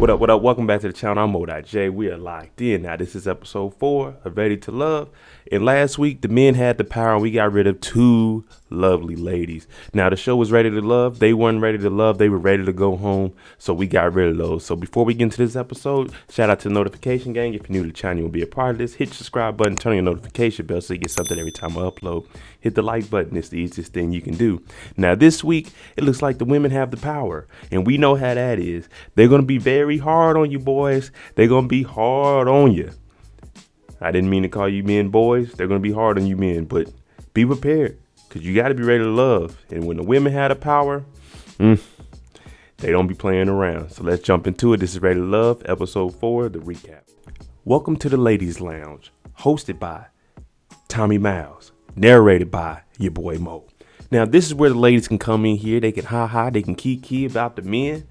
What up? Welcome back to the channel. I'm Mo.J. We are locked in. Now, this is episode 4 of Ready to Love. And last week, the men had the power and we got rid of 2 lovely ladies. Now, the show was ready to love. They weren't ready to love. They were ready to go home. So we got rid of those. So before we get into this episode, shout out to the notification gang. If you're new to the channel, you want to be a part of this, hit the subscribe button, turn on your notification bell so you get something every time I upload. Hit the like button. It's the easiest thing you can do. Now, this week, it looks like the women have the power. And we know how that is. They're going to be very hard on you, boys. They're going to be hard on you. I didn't mean to call you men boys. They're going to be hard on you men, but be prepared because you got to be ready to love. And when the women have the power, they don't be playing around. So let's jump into it. This is Ready to Love, episode 4, the recap. Welcome to the Ladies Lounge, hosted by Tommy Miles, narrated by your boy Mo. Now, this is where the ladies can come in here. They can ha-ha, they can kiki about the men.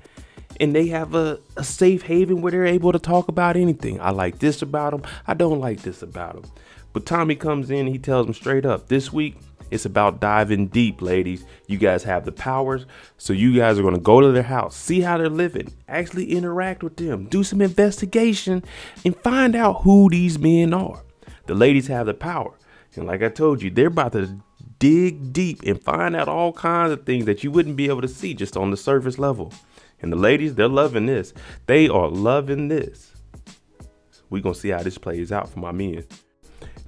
And they have a safe haven where they're able to talk about anything. I like this about them. I don't like this about them. But Tommy comes in and he tells them straight up, this week, it's about diving deep, ladies. You guys have the powers. So you guys are going to go to their house, see how they're living, actually interact with them, do some investigation, and find out who these men are. The ladies have the power. And like I told you, they're about to dig deep and find out all kinds of things that you wouldn't be able to see just on the surface level. And the ladies, they're loving this. They are loving this. We're going to see how this plays out for my men.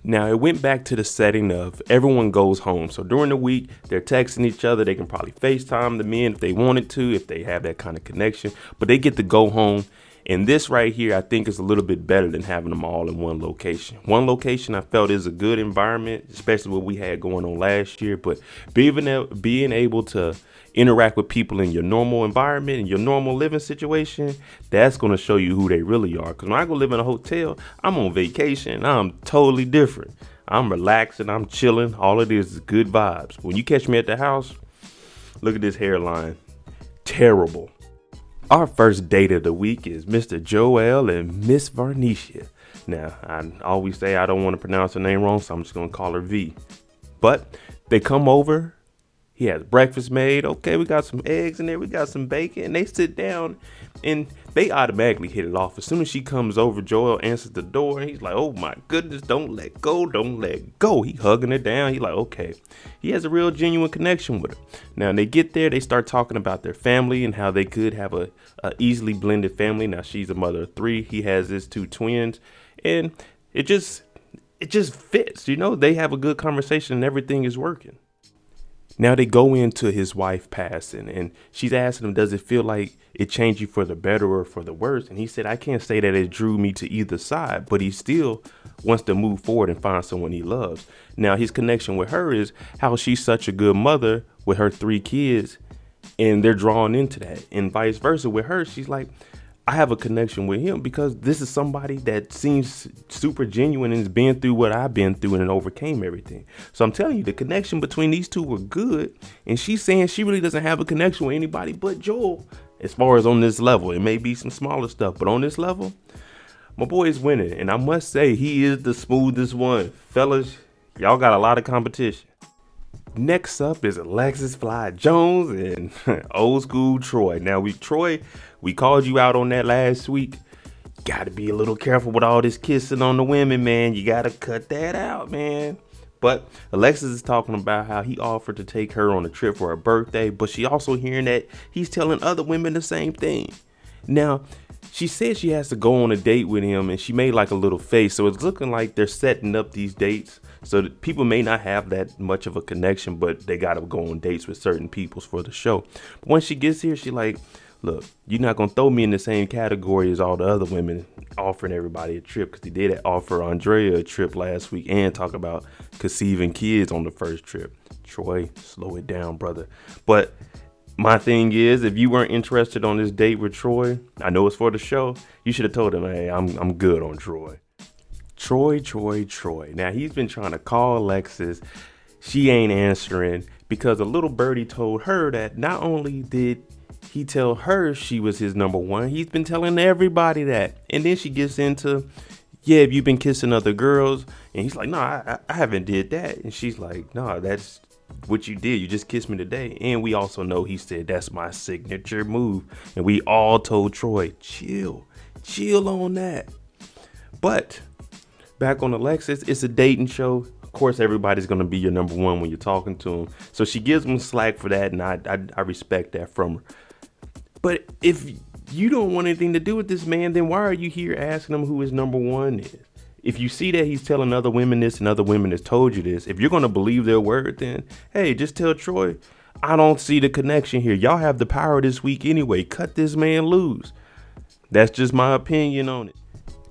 Now, it went back to the setting of everyone goes home. So during the week, they're texting each other. They can probably FaceTime the men if they wanted to, if they have that kind of connection. But they get to go home. And this right here, I think is a little bit better than having them all in one location. One location I felt is a good environment, especially what we had going on last year. But being able to interact with people in your normal environment, in your normal living situation, that's going to show you who they really are. Because when I go live in a hotel, I'm on vacation. I'm totally different. I'm relaxing. I'm chilling. All it is good vibes. When you catch me at the house, look at this hairline. Terrible. Our first date of the week is Mr. Joel and Miss Varnicia. Now, I always say I don't want to pronounce her name wrong, so I'm just going to call her V. But they come over. He has breakfast made. Okay, we got some eggs in there. We got some bacon. And they sit down and they automatically hit it off. As soon as she comes over, Joel answers the door and he's like, oh my goodness, don't let go. Don't let go. He hugging her down. He's like, okay. He has a real genuine connection with her. Now they get there. They start talking about their family and how they could have a easily blended family. Now she's a mother of 3. He has his 2 twins and it just fits. You know, they have a good conversation and everything is working. Now they go into his wife passing and she's asking him, does it feel like it changed you for the better or for the worse? And he said, I can't say that it drew me to either side, but he still wants to move forward and find someone he loves. Now his connection with her is how she's such a good mother with her 3 kids and they're drawn into that, and vice versa with her. She's like, I have a connection with him because this is somebody that seems super genuine and has been through what I've been through and overcame everything. So I'm telling you, the connection between these 2 were good. And she's saying she really doesn't have a connection with anybody but Joel. As far as on this level, it may be some smaller stuff, but on this level, my boy is winning. And I must say, he is the smoothest one. Fellas, y'all got a lot of competition. Next up is Alexis Fly Jones and old school Troy. Now we called you out on that last week. Got to be a little careful with all this kissing on the women, man. You got to cut that out, man. But Alexis is talking about how he offered to take her on a trip for her birthday, but she also hearing that he's telling other women the same thing. Now, she said she has to go on a date with him and she made like a little face. So it's looking like they're setting up these dates so that people may not have that much of a connection, but they got to go on dates with certain people for the show. But when she gets here, she like, look, you're not going to throw me in the same category as all the other women offering everybody a trip, because he did offer Andrea a trip last week and talk about conceiving kids on the first trip. Troy, slow it down, brother. But my thing is, if you weren't interested on this date with Troy, I know it's for the show, you should have told him, hey, I'm good on Troy. Troy. Now, he's been trying to call Alexis. She ain't answering because a little birdie told her that not only did he tell her she was his number 1, he's been telling everybody that. And then she gets into, yeah, have you been kissing other girls? And he's like, no, I haven't did that. And she's like, no, that's what you did. You just kissed me today. And we also know he said that's my signature move. And we all told Troy, chill on that. But back on Alexis, it's a dating show. Of course, everybody's going to be your number one when you're talking to him. So she gives him slack for that, and I respect that from her. But if you don't want anything to do with this man, then why are you here asking him who his number one is? If you see that he's telling other women this and other women has told you this, if you're going to believe their word, then hey, just tell Troy, I don't see the connection here. Y'all have the power this week anyway. Cut this man loose. That's just my opinion on it.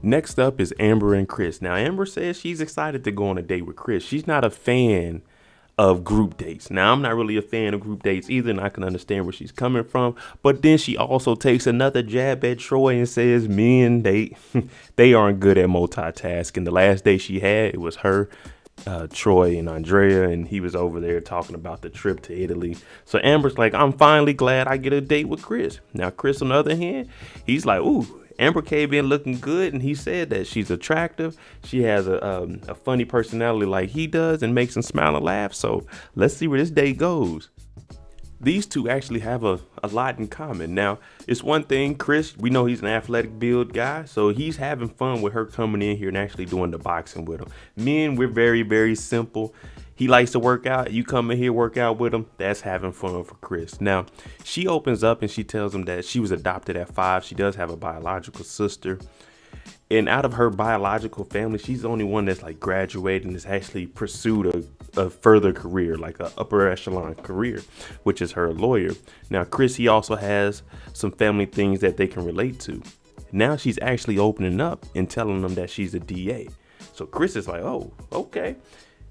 Next up is Amber and Chris. Now, Amber says she's excited to go on a date with Chris. She's not a fan of group dates. Now, I'm not really a fan of group dates either, and I can understand where she's coming from. But then she also takes another jab at Troy and says men, they aren't good at multitasking. The last day she had, it was her, Troy and Andrea, and he was over there talking about the trip to Italy. So Amber's like, I'm finally glad I get a date with Chris. Now, Chris, on the other hand, he's like, ooh, Amber came in looking good, and he said that she's attractive. She has a funny personality like he does and makes him smile and laugh. So let's see where this day goes. These two actually have a lot in common. Now, it's one thing, Chris, we know he's an athletic build guy, so he's having fun with her coming in here and actually doing the boxing with him. Men, we're very, very simple. He likes to work out. You come in here, work out with him. That's having fun for Chris. Now, she opens up and she tells him that she was adopted at 5. She does have a biological sister. And out of her biological family, she's the only one that's like graduated and has actually pursued a further career, like a upper echelon career, which is her lawyer. Now, Chris, he also has some family things that they can relate to. Now she's actually opening up and telling them that she's a DA. So Chris is like, oh, okay.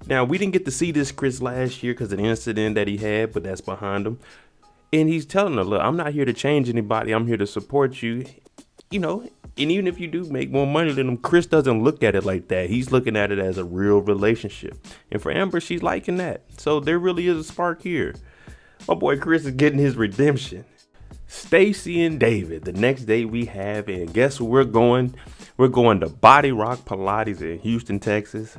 Now, we didn't get to see this Chris last year because of the incident that he had, but that's behind him. And he's telling her, look, I'm not here to change anybody. I'm here to support you. You know, and even if you do make more money than him, Chris doesn't look at it like that. He's looking at it as a real relationship. And for Amber, she's liking that. So there really is a spark here. My boy Chris is getting his redemption. Stacy and David, the next day we have, and guess where we're going? We're going to Body Rock Pilates in Houston, Texas.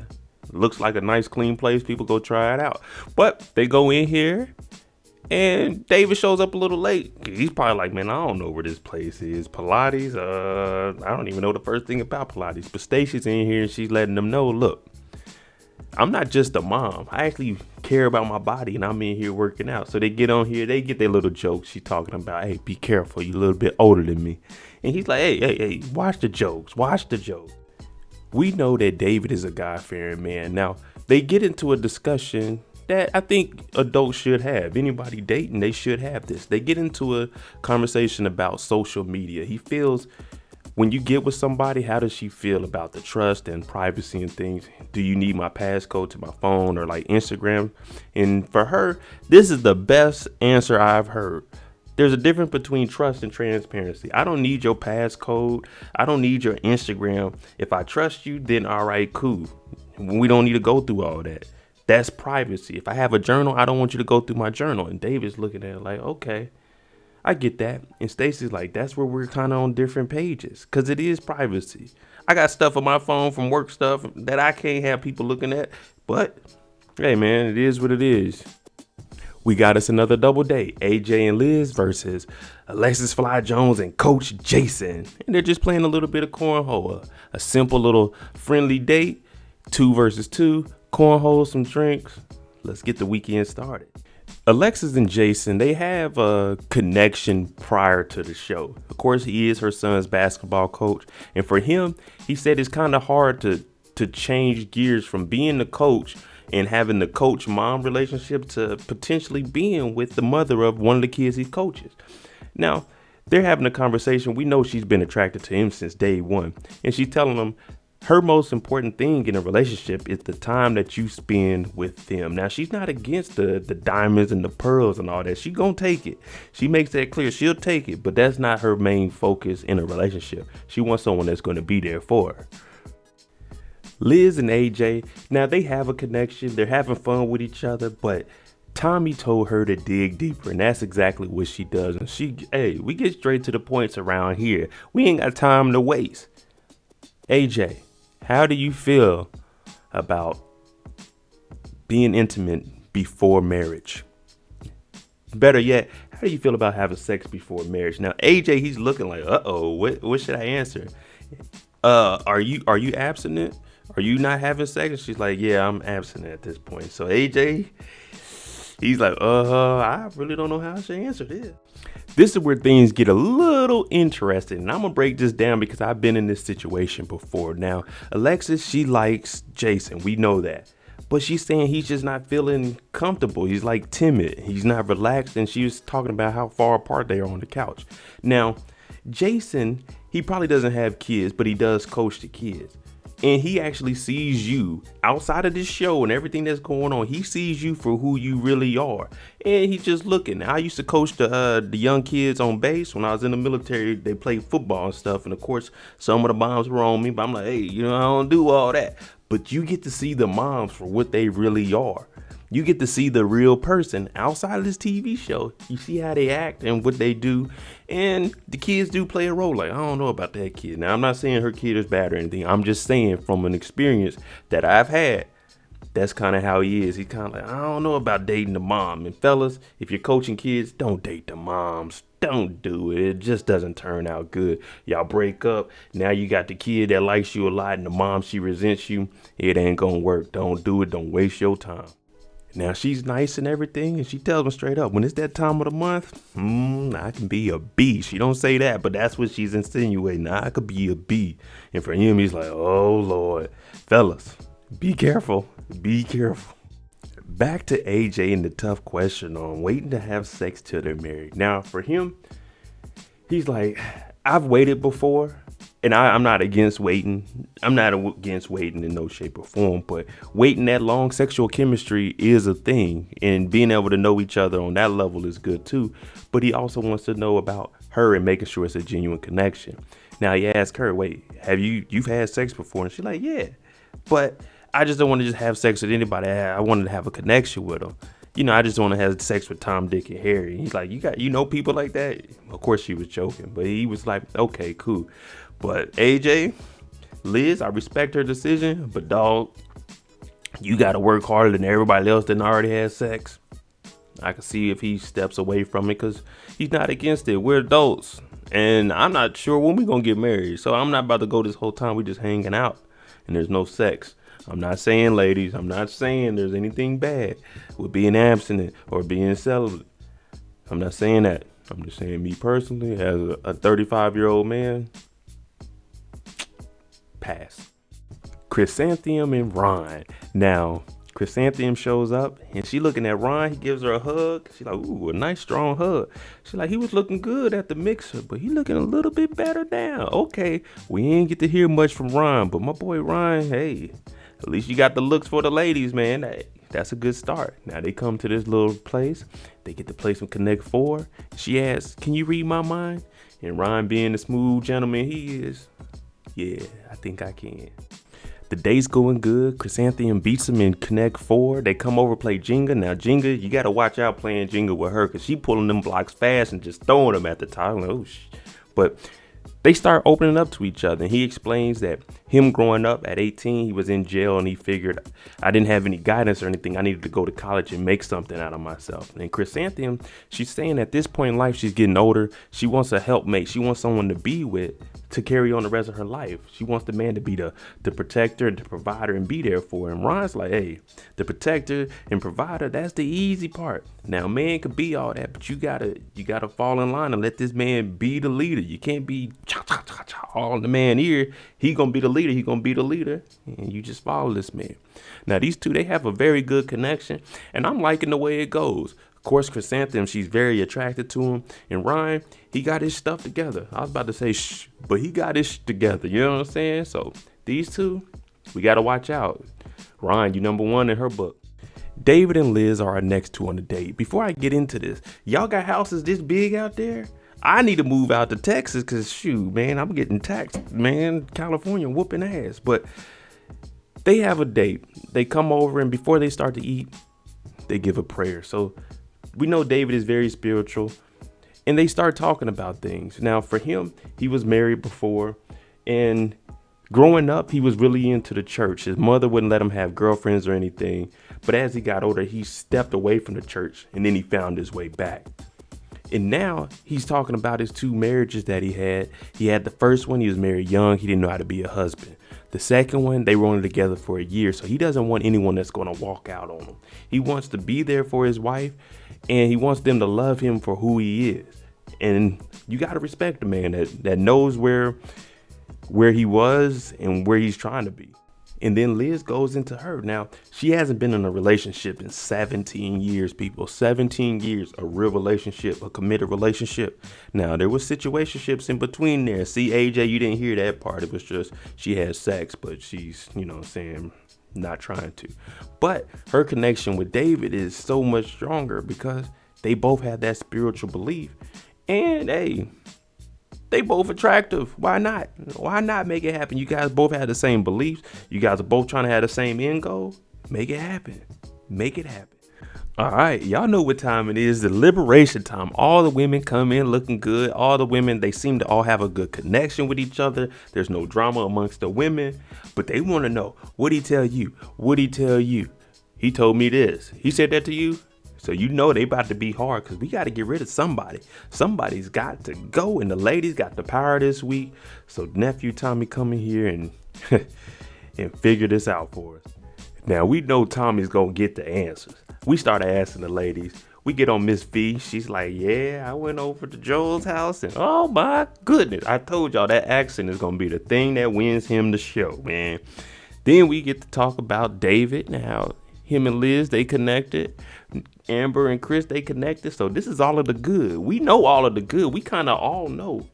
Looks like a nice, clean place. People go try it out. But they go in here, and David shows up a little late. He's probably like, man, I don't know where this place is. Pilates? I don't even know the first thing about Pilates. But Stacy's in here, and she's letting them know, look, I'm not just a mom. I actually care about my body, and I'm in here working out. So they get on here. They get their little jokes. She's talking about, hey, be careful. You're a little bit older than me. And he's like, hey, watch the jokes. Watch the jokes. We know that David is a God-fearing man. Now, they get into a discussion that I think adults should have. Anybody dating, they should have this. They get into a conversation about social media. He feels when you get with somebody, how does she feel about the trust and privacy and things? Do you need my passcode to my phone or like Instagram? And for her, this is the best answer I've heard. There's a difference between trust and transparency. I don't need your passcode. I don't need your Instagram. If I trust you, then all right, cool. We don't need to go through all that. That's privacy. If I have a journal, I don't want you to go through my journal. And David's looking at it like, okay, I get that. And Stacey's like, that's where we're kind of on different pages because it is privacy. I got stuff on my phone from work stuff that I can't have people looking at. But hey, man, it is what it is. We got us another double date, AJ and Liz versus Alexis Fly Jones and Coach Jason. And they're just playing a little bit of cornhole, a simple little friendly date, 2 versus 2, cornhole, some drinks. Let's get the weekend started. Alexis and Jason, they have a connection prior to the show. Of course, he is her son's basketball coach. And for him, he said it's kind of hard to change gears from being the coach and having the coach-mom relationship to potentially being with the mother of one of the kids he coaches. Now, they're having a conversation. We know she's been attracted to him since day one. And she's telling him her most important thing in a relationship is the time that you spend with them. Now, she's not against the diamonds and the pearls and all that. She's going to take it. She makes that clear. She'll take it. But that's not her main focus in a relationship. She wants someone that's going to be there for her. Liz and AJ, now they have a connection. They're having fun with each other, but Tommy told her to dig deeper, and that's exactly what she does. And we get straight to the points around here. We ain't got time to waste. AJ, how do you feel about being intimate before marriage? Better yet, how do you feel about having sex before marriage? Now, AJ, he's looking like, what should I answer? Are you abstinent? Are you not having sex? She's like, yeah, I'm abstinent at this point. So AJ, he's like, I really don't know how I should answer this. This is where things get a little interesting. And I'm going to break this down because I've been in this situation before. Now, Alexis, she likes Jason. We know that. But she's saying he's just not feeling comfortable. He's like timid. He's not relaxed. And she was talking about how far apart they are on the couch. Now, Jason, he probably doesn't have kids, but he does coach the kids. And he actually sees you outside of this show and everything that's going on. He sees you for who you really are. And he's just looking. I used to coach the young kids on base. When I was in the military, they played football and stuff. And of course, some of the moms were on me. But I'm like, hey, I don't do all that. But you get to see the moms for what they really are. You get to see the real person outside of this TV show. You see how they act and what they do. And the kids do play a role. Like, I don't know about that kid. Now, I'm not saying her kid is bad or anything. I'm just saying from an experience that I've had, that's kind of how he is. He's kind of like, I don't know about dating the mom. And fellas, if you're coaching kids, don't date the moms. Don't do it. It just doesn't turn out good. Y'all break up. Now you got the kid that likes you a lot and the mom, she resents you. It ain't gonna work. Don't do it. Don't waste your time. Now, she's nice and everything, and she tells me straight up, when it's that time of the month, I can be a B. She don't say that, but that's what she's insinuating. I could be a B. And for him, he's like, oh, Lord. Fellas, be careful. Be careful. Back to AJ and the tough question on waiting to have sex till they're married. Now, for him, he's like, I've waited before. And I'm not against waiting. I'm not against waiting in no shape or form, but waiting that long, sexual chemistry is a thing. And being able to know each other on that level is good too. But he also wants to know about her and making sure it's a genuine connection. Now he asked her, wait, you've had sex before? And she's like, yeah, but I just don't want to just have sex with anybody. I wanted to have a connection with them. I just want to have sex with Tom, Dick, and Harry. He's like, you know people like that? Of course she was joking, but he was like, okay, cool. But AJ, Liz, I respect her decision, but dog, you got to work harder than everybody else that already has sex. I can see if he steps away from it because he's not against it. We're adults, and I'm not sure when we're going to get married. So I'm not about to go this whole time we just hanging out and there's no sex. I'm not saying, ladies, I'm not saying there's anything bad with being abstinent or being celibate. I'm not saying that. I'm just saying me personally, as a 35-year-old man, pass. Chrysanthemum and Ron. Now, Chrysanthemum shows up and she looking at Ron. He gives her a hug. She's like, ooh, a nice strong hug. She's like, he was looking good at the mixer, but he looking a little bit better now. Okay, we ain't get to hear much from Ron, but my boy Ron, hey, at least you got the looks for the ladies, man. That's a good start. Now they come to this little place. They get to play some Connect 4. She asks, can you read my mind? And Ron, being the smooth gentleman he is, yeah, I think I can. The day's going good. Chrysanthemum beats him in Connect 4. They come over, play Jenga. Now, Jenga, you got to watch out playing Jenga with her because she pulling them blocks fast and just throwing them at the top. Like, oh, but they start opening up to each other. And he explains that him growing up at 18, he was in jail and he figured I didn't have any guidance or anything. I needed to go to college and make something out of myself. And Chrysanthemum, she's saying at this point in life, she's getting older. She wants a helpmate. She wants someone to be with to carry on the rest of her life. She wants the man to be the protector, the provider, and be there for her. And Ron's like, hey, the protector and provider, that's the easy part. Now, man could be all that, but you gotta fall in line and let this man be the leader. You can't be all in the man ear. He gonna be the leader. He gonna be the leader, and you just follow this man. Now, these two, they have a very good connection, and I'm liking the way it goes. Of course, Chrysanthemum, she's very attracted to him. And Ryan, he got his stuff together. I was about to say shh, but he got his together. You know what I'm saying? So these two, we got to watch out. Ryan, you number one in her book. David and Liz are our next two on the date. Before I get into this, y'all got houses this big out there? I need to move out to Texas because, shoot, man, I'm getting taxed, man. California whooping ass. But they have a date. They come over, and before they start to eat, they give a prayer. So we know David is very spiritual, and they start talking about things. Now, for him, he was married before, and Growing up, he was really into the church. His mother wouldn't let him have girlfriends or anything. But as he got older, he stepped away from the church and then he found his way back. And now he's talking about his 2 marriages that he had. He had the first one, he was married young. He didn't know how to be a husband. The second one, they were only together for a year. So he doesn't want anyone that's going to walk out on him. He wants to be there for his wife and he wants them to love him for who he is. And you got to respect a man that knows where he was and where he's trying to be. And then Liz goes into her. Now, she hasn't been in a relationship in 17 years, people. 17 years, a real relationship, a committed relationship. Now, there was situationships in between there. See, AJ, you didn't hear that part. It was just she had sex, but she's, not trying to. But her connection with David is so much stronger because they both had that spiritual belief. And, hey, they both attractive. Why not? Why not make it happen? You guys both have the same beliefs. You guys are both trying to have the same end goal. Make it happen. Make it happen. All right. Y'all know what time it is. The liberation time. All the women come in looking good. All the women, they seem to all have a good connection with each other. There's no drama amongst the women. But they want to know, what'd he tell you? What'd he tell you? He told me this. He said that to you? So you know they about to be hard because we got to get rid of somebody. Somebody's got to go, and the ladies got the power this week. So Nephew Tommy come in here and and figure this out for us. Now we know Tommy's gonna get the answers. We started asking the ladies. We get on Miss V. She's like, yeah, I went over to Joel's house and oh my goodness, I told y'all that accent is gonna be the thing that wins him the show, man. Then we get to talk about David. Now him and Liz, they connected. Amber and Chris, they connected. So this is all of the good. We know all of the good. We kind of all know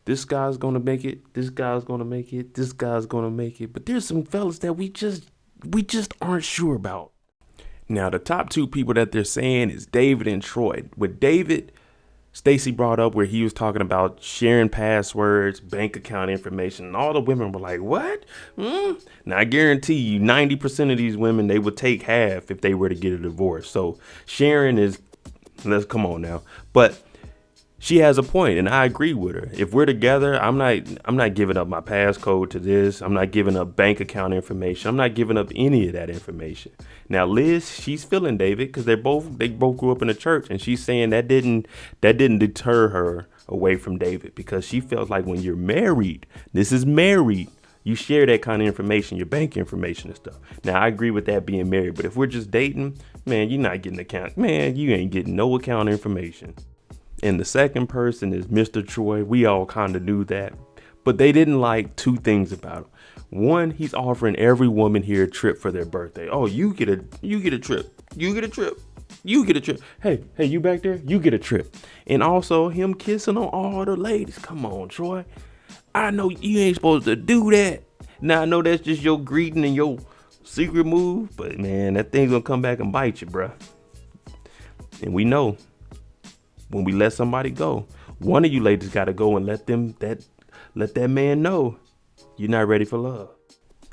this guy's going to make it. This guy's going to make it. This guy's going to make it. But there's some fellas that we just aren't sure about. Now, the top 2 people that they're saying is David and Troy. With David, Stacy brought up where he was talking about sharing passwords, bank account information, and all the women were like, what? Now, I guarantee you 90% of these women, they would take half if they were to get a divorce. So sharing is, let's come on now. But she has a point, and I agree with her. If we're together, I'm not giving up my passcode to this. I'm not giving up bank account information. I'm not giving up any of that information. Now, Liz, she's feeling David because they both grew up in the church, and she's saying that didn't deter her away from David because she felt like when you're married, this is married, you share that kind of information, your bank information and stuff. Now, I agree with that being married, but if we're just dating, man, you're not getting account. Man, you ain't getting no account information. And the second person is Mr. Troy. We all kind of knew that, but they didn't like 2 things about him. One, he's offering every woman here a trip for their birthday. Oh, you get a trip. You get a trip. You get a trip. Hey, you back there? You get a trip. And also him kissing on all the ladies. Come on, Troy. I know you ain't supposed to do that. Now I know that's just your greeting and your secret move, but man, that thing's gonna come back and bite you, bruh. And we know when we let somebody go, one of you ladies got to go and let that man know you're not ready for love.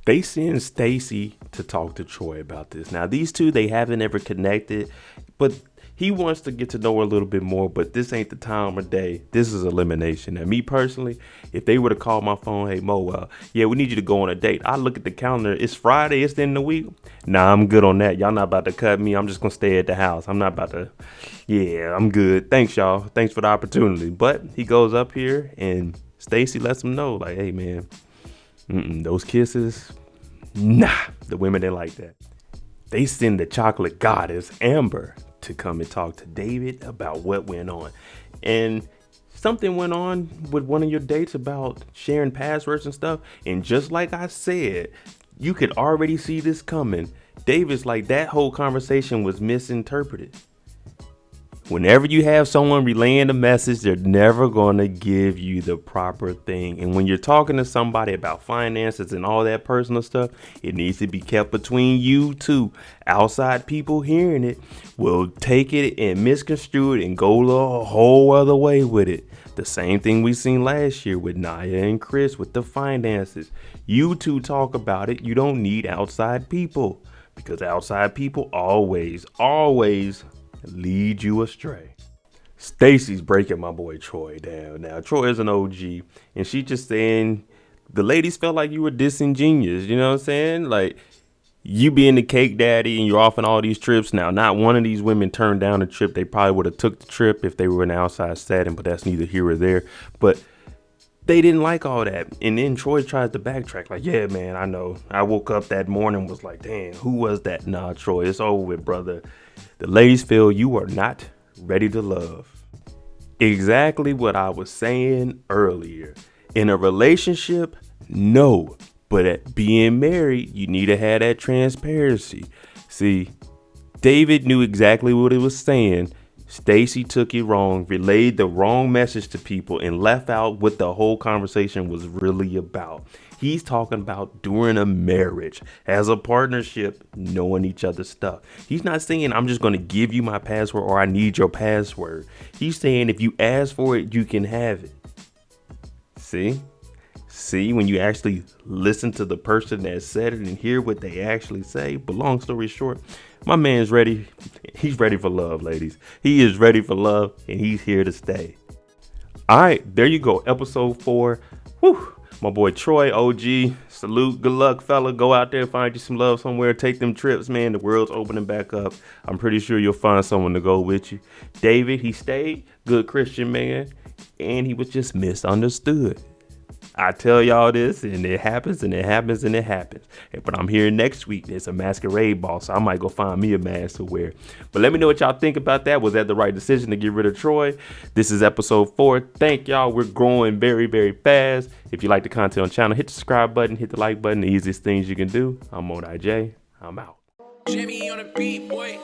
They send Stacy to talk to Troy about this. Now, these 2, they haven't ever connected, but he wants to get to know her a little bit more, but this ain't the time or day. This is elimination. Now, me personally, if they were to call my phone, hey, Mo, yeah, we need you to go on a date. I look at the calendar. It's Friday. It's the end of the week. Nah, I'm good on that. Y'all not about to cut me. I'm just going to stay at the house. I'm not about to. Yeah, I'm good. Thanks, y'all. Thanks for the opportunity. But he goes up here and Stacy lets him know, like, hey, man, those kisses, nah, the women didn't like that. They send the chocolate goddess, Amber, to come and talk to David about what went on. And something went on with one of your dates about sharing passwords and stuff. And just like I said, you could already see this coming. David's like, that whole conversation was misinterpreted. Whenever you have someone relaying the message, they're never going to give you the proper thing. And when you're talking to somebody about finances and all that personal stuff, it needs to be kept between you two. Outside people hearing it will take it and misconstrue it and go a whole other way with it. The same thing we seen last year with Naya and Chris with the finances. You two talk about it. You don't need outside people because outside people always lead you astray. Stacy's breaking my boy Troy down. Now, Troy is an OG, and she just saying, the ladies felt like you were disingenuous. You know what I'm saying? Like, you being the cake daddy and you're off on all these trips. Now, not one of these women turned down a trip. They probably would have took the trip if they were in an outside setting, but that's neither here or there. But they didn't like all that. And then Troy tries to backtrack like, yeah, man, I know. I woke up that morning, was like, damn, who was that? Nah, Troy, it's over with, brother. The ladies feel you are not ready to love. Exactly what I was saying earlier. In a relationship, no. But at being married, you need to have that transparency. See, David knew exactly what he was saying. Stacy took it wrong, relayed the wrong message to people, and left out what the whole conversation was really about. He's talking about during a marriage, as a partnership, knowing each other's stuff. He's not saying I'm just going to give you my password or I need your password. He's saying if you ask for it, you can have it. See, when you actually listen to the person that said it and hear what they actually say. But long story short, my man's ready. He's ready for love, ladies. He is ready for love, and he's here to stay. All right, there you go. Episode 4. Whew. My boy Troy, OG. Salute. Good luck, fella. Go out there, find you some love somewhere. Take them trips, man. The world's opening back up. I'm pretty sure you'll find someone to go with you. David, he stayed. Good Christian man. And he was just misunderstood. I tell y'all this, and it happens, and it happens, and it happens. But I'm here next week. It's a masquerade ball, so I might go find me a mask to wear. But let me know what y'all think about that. Was that the right decision to get rid of Troy? This is episode 4. Thank y'all. We're growing very, very fast. If you like the content on the channel, hit the subscribe button, hit the like button. The easiest things you can do. I'm Modi J. I'm out. Jimmy on the beat, boy.